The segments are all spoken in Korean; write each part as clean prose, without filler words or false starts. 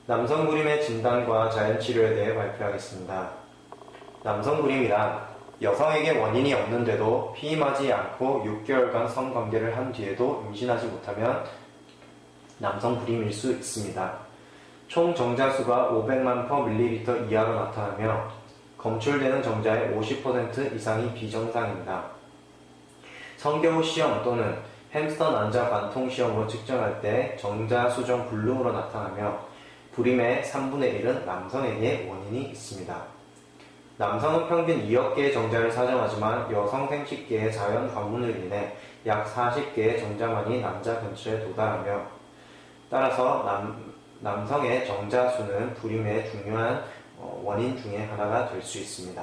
남성 불임의 진단과 자연치료에 대해 발표하겠습니다. 남성 불임이란 여성에게 원인이 없는데도 피임하지 않고 6개월간 성관계를 한 뒤에도 임신하지 못하면 남성 불임일 수 있습니다. 총 정자수가 500만 per ml 이하로 나타나며 검출되는 정자의 50% 이상이 비정상입니다. 성교 후 시험 또는 햄스터 난자 관통 시험으로 측정할 때 정자 수정 불능으로 나타나며 불임의 3분의 1은 남성에게 원인이 있습니다. 남성은 평균 2억 개의 정자를 사정하지만 여성 생식계의 자연 관문으로 인해 약 40개의 정자만이 남자 근처에 도달하며 따라서 남성의 정자 수는 불임의 중요한 원인 중에 하나가 될 수 있습니다.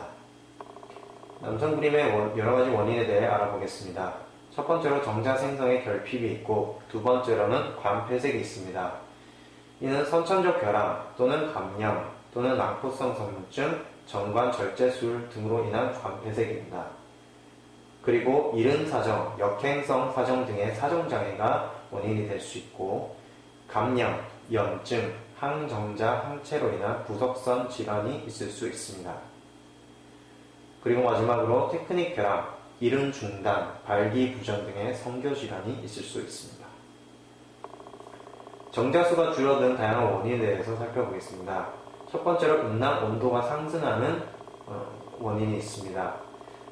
남성 불임의 여러가지 원인에 대해 알아보겠습니다. 첫 번째로 정자 생성에 결핍이 있고 두 번째로는 관폐색이 있습니다. 이는 선천적 결함 또는 감염 또는 낭포성 성문증, 정관 절제술 등으로 인한 관폐색입니다. 그리고 이른 사정, 역행성 사정 등의 사정장애가 원인이 될 수 있고 감염, 염증, 항정자, 항체로 인한 부석선 질환이 있을 수 있습니다. 그리고 마지막으로 테크닉 결함, 이른 중단, 발기부전 등의 성교질환이 있을 수 있습니다. 정자수가 줄어든 다양한 원인에 대해서 살펴보겠습니다. 첫 번째로 음낭 온도가 상승하는 원인이 있습니다.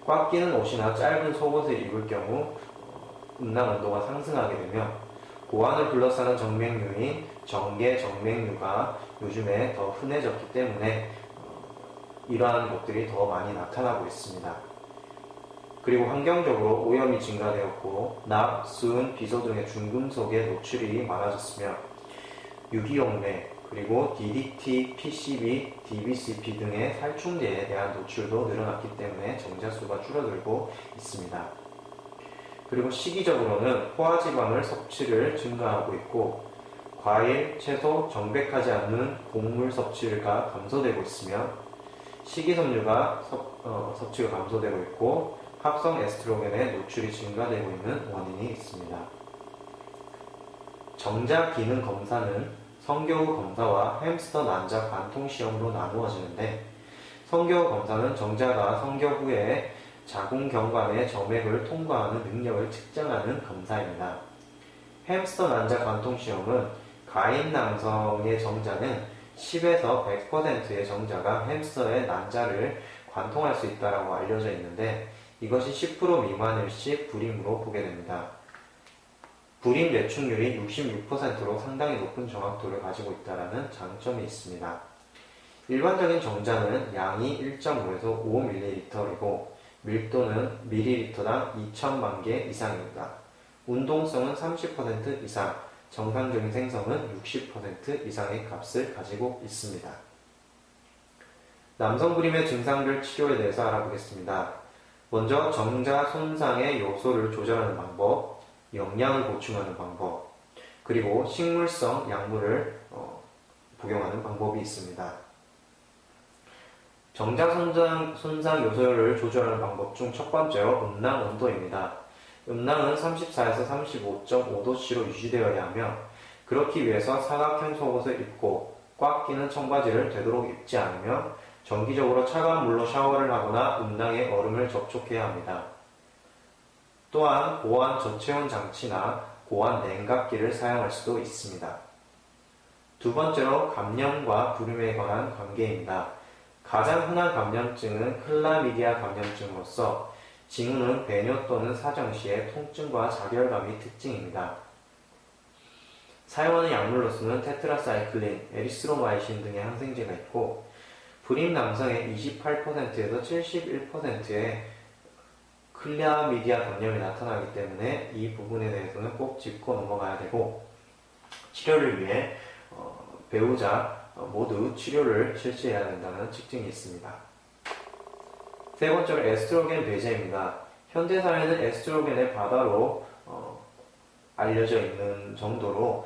꽉 끼는 옷이나 짧은 속옷을 입을 경우 음낭 온도가 상승하게 되며 고환을 둘러싸는 정맥류인 정계 정맥류가 요즘에 더 흔해졌기 때문에 이러한 것들이 더 많이 나타나고 있습니다. 그리고 환경적으로 오염이 증가되었고 납, 수은, 비소 등의 중금속의 노출이 많아졌으며 유기용매, 그리고 DDT, PCB, DBCP 등의 살충제에 대한 노출도 늘어났기 때문에 정자수가 줄어들고 있습니다. 그리고 시기적으로는 포화지방을 섭취를 증가하고 있고 과일, 채소, 정백하지 않는 곡물 섭취가 감소되고 있으며 식이섬유가 섭취가 감소되고 있고 합성 에스트로겐의 노출이 증가되고 있는 원인이 있습니다. 정자 기능 검사는 성교 후 검사와 햄스터 난자 관통 시험으로 나누어지는데 성교 후 검사는 정자가 성교 후에 자궁경관의 점액을 통과하는 능력을 측정하는 검사입니다. 햄스터 난자 관통 시험은 가임 남성의 정자는 10에서 100%의 정자가 햄스터의 난자를 관통할 수 있다고 알려져 있는데 이것이 10% 미만일 시 불임으로 보게 됩니다. 불임 예측률이 66%로 상당히 높은 정확도를 가지고 있다는 장점이 있습니다. 일반적인 정자는 양이 1.5에서 5ml이고 밀도는 ml당 2천만 개 이상입니다. 운동성은 30% 이상, 정상적인 생성은 60% 이상의 값을 가지고 있습니다. 남성 불임의 증상별 치료에 대해서 알아보겠습니다. 먼저 정자 손상의 요소를 조절하는 방법, 영양을 보충하는 방법, 그리고 식물성 약물을 복용하는 방법이 있습니다. 정자 손상 요소를 조절하는 방법 중 첫 번째로 음낭 온도입니다. 음낭은 34에서 35.5도씨로 유지되어야 하며 그렇기 위해서 사각형 속옷을 입고 꽉 끼는 청바지를 되도록 입지 않으며 정기적으로 차가운 물로 샤워를 하거나 음낭에 얼음을 접촉해야 합니다. 또한 고환 저체온 장치나 고환 냉각기를 사용할 수도 있습니다. 두 번째로 감염과 불임에 관한 관계입니다. 가장 흔한 감염증은 클라미디아 감염증으로서 징후는 배뇨 또는 사정 시의 통증과 자결감이 특징입니다. 사용하는 약물로서는 테트라사이클린, 에리스로마이신 등의 항생제가 있고 불임 남성의 28%에서 71%의 클라미디아 감염이 나타나기 때문에 이 부분에 대해서는 꼭 짚고 넘어가야 되고 치료를 위해 배우자 모두 치료를 실시해야 된다는 특징이 있습니다. 세 번째로 에스트로겐 배제입니다. 현대사회는 에스트로겐의 바다로 알려져 있는 정도로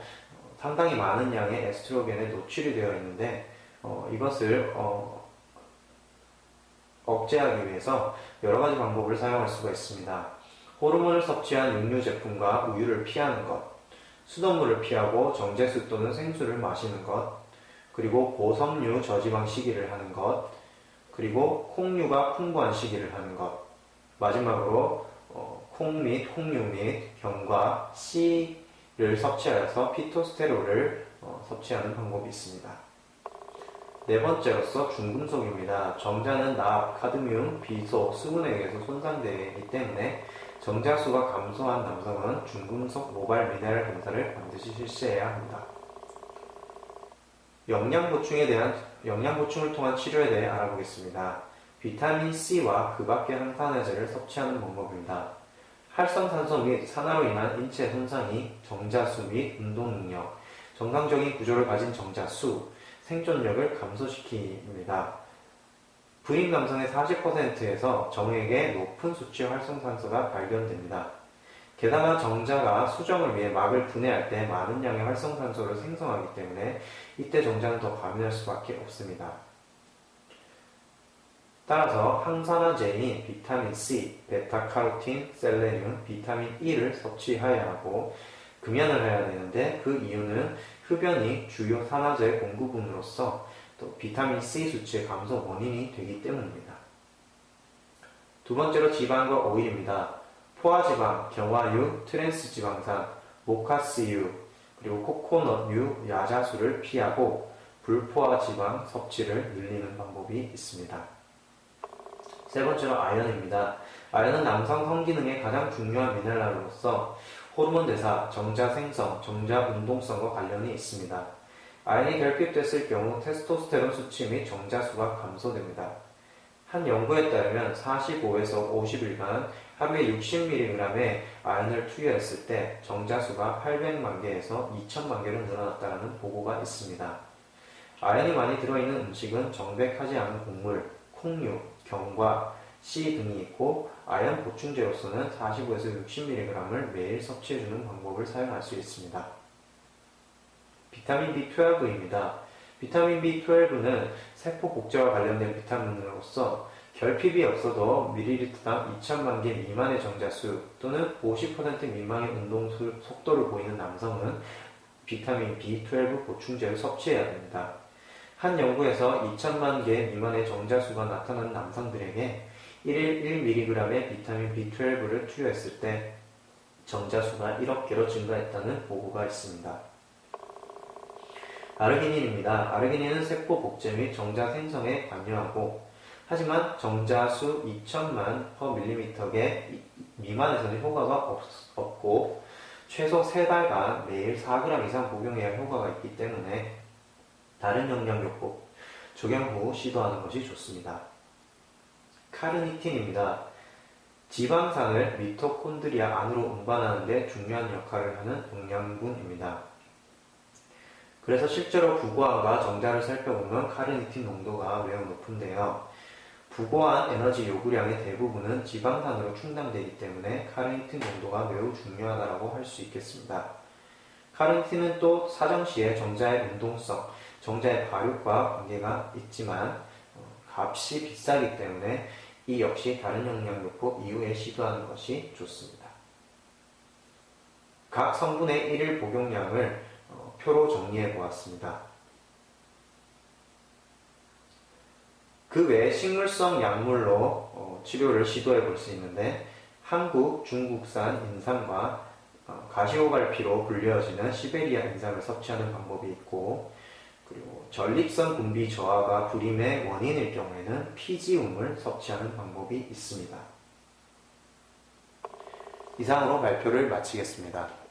상당히 많은 양의 에스트로겐에 노출이 되어 있는데 이것을 억제하기 위해서 여러가지 방법을 사용할 수가 있습니다. 호르몬을 섭취한 육류 제품과 우유를 피하는 것, 수돗물을 피하고 정제수 또는 생수를 마시는 것, 그리고 고섬유 저지방 식이를 하는 것, 그리고 콩류가 풍부한 식이를 하는 것, 마지막으로 콩 및 홍류 및 견과, C를 섭취하여서 피토스테롤을 섭취하는 방법이 있습니다. 네 번째로서 중금속입니다. 정자는 납, 카드뮴, 비소, 수분에 의해서 손상되기 때문에 정자수가 감소한 남성은 중금속 모발 미네랄 검사를 반드시 실시해야 합니다. 영양 보충을 통한 치료에 대해 알아보겠습니다. 비타민 C와 그 밖의 항산화제를 섭취하는 방법입니다. 활성산소 및 산화로 인한 인체 손상이 정자수 및 운동 능력, 정상적인 구조를 가진 정자수, 생존력을 감소시킵니다. 불임 남성의 40%에서 정액의 높은 수치의 활성산소가 발견됩니다. 게다가 정자가 수정을 위해 막을 분해할 때 많은 양의 활성산소를 생성하기 때문에 이때 정자는 더 과민할 수밖에 없습니다. 따라서 항산화제인 비타민 C, 베타카로틴, 셀레늄, 비타민 E를 섭취해야 하고 금연을 해야 되는데 그 이유는 흡연이 주요 산화제 공급원으로서 또 비타민 C 수치의 감소 원인이 되기 때문입니다. 두 번째로 지방과 오일입니다. 포화지방, 경화유, 트랜스지방산, 모카스유, 그리고 코코넛유, 야자수를 피하고 불포화지방 섭취를 늘리는 방법이 있습니다. 세 번째로 아연입니다. 아연은 남성 성기능의 가장 중요한 미네랄로서 호르몬 대사, 정자 생성, 정자 운동성과 관련이 있습니다. 아연이 결핍됐을 경우 테스토스테론 수치 및 정자수가 감소됩니다. 한 연구에 따르면 45에서 50일간 하루에 60mg의 아연을 투여했을 때 정자수가 800만 개에서 2000만 개로 늘어났다는 보고가 있습니다. 아연이 많이 들어있는 음식은 정백하지 않은 곡물, 콩류, 견과, C 등이 있고 아연 보충제로서는 45에서 60mg을 매일 섭취해주는 방법을 사용할 수 있습니다. 비타민 B12입니다. 비타민 B12는 세포 복제와 관련된 비타민으로서 결핍이 없어도 ml당 2천만 개 미만의 정자수 또는 50% 미만의 운동 속도를 보이는 남성은 비타민 B12 보충제를 섭취해야 됩니다. 한 연구에서 2천만 개 미만의 정자수가 나타난 남성들에게 1일 1mg의 비타민 B12를 투여했을 때 정자수가 1억 개로 증가했다는 보고가 있습니다. 아르기닌입니다. 아르기닌은 세포 복제 및 정자 생성에 관여하고 하지만 정자수 2천만 per 미만에서는 효과가 없고 최소 3달간 매일 4g 이상 복용해야 효과가 있기 때문에 다른 영양요법 적용 후 시도하는 것이 좋습니다. 카르니틴입니다. 지방산을 미토콘드리아 안으로 운반하는 데 중요한 역할을 하는 영양분입니다. 그래서 실제로 부고환과 정자를 살펴보면 카르니틴 농도가 매우 높은데요. 부고환 에너지 요구량의 대부분은 지방산으로 충당되기 때문에 카르니틴 농도가 매우 중요하다고 할 수 있겠습니다. 카르니틴은 또 사정시에 정자의 운동성, 정자의 발육과 관계가 있지만 값이 비싸기 때문에 이 역시 다른 영양요법 이후에 시도하는 것이 좋습니다. 각 성분의 일일 복용량을 표로 정리해 보았습니다. 그 외에 식물성 약물로 치료를 시도해 볼 수 있는데 한국, 중국산 인삼과 가시오갈피로 불려지는 시베리아 인삼을 섭취하는 방법이 있고 그리고 전립선 분비 저하가 불임의 원인일 경우에는 피지움을 섭취하는 방법이 있습니다. 이상으로 발표를 마치겠습니다.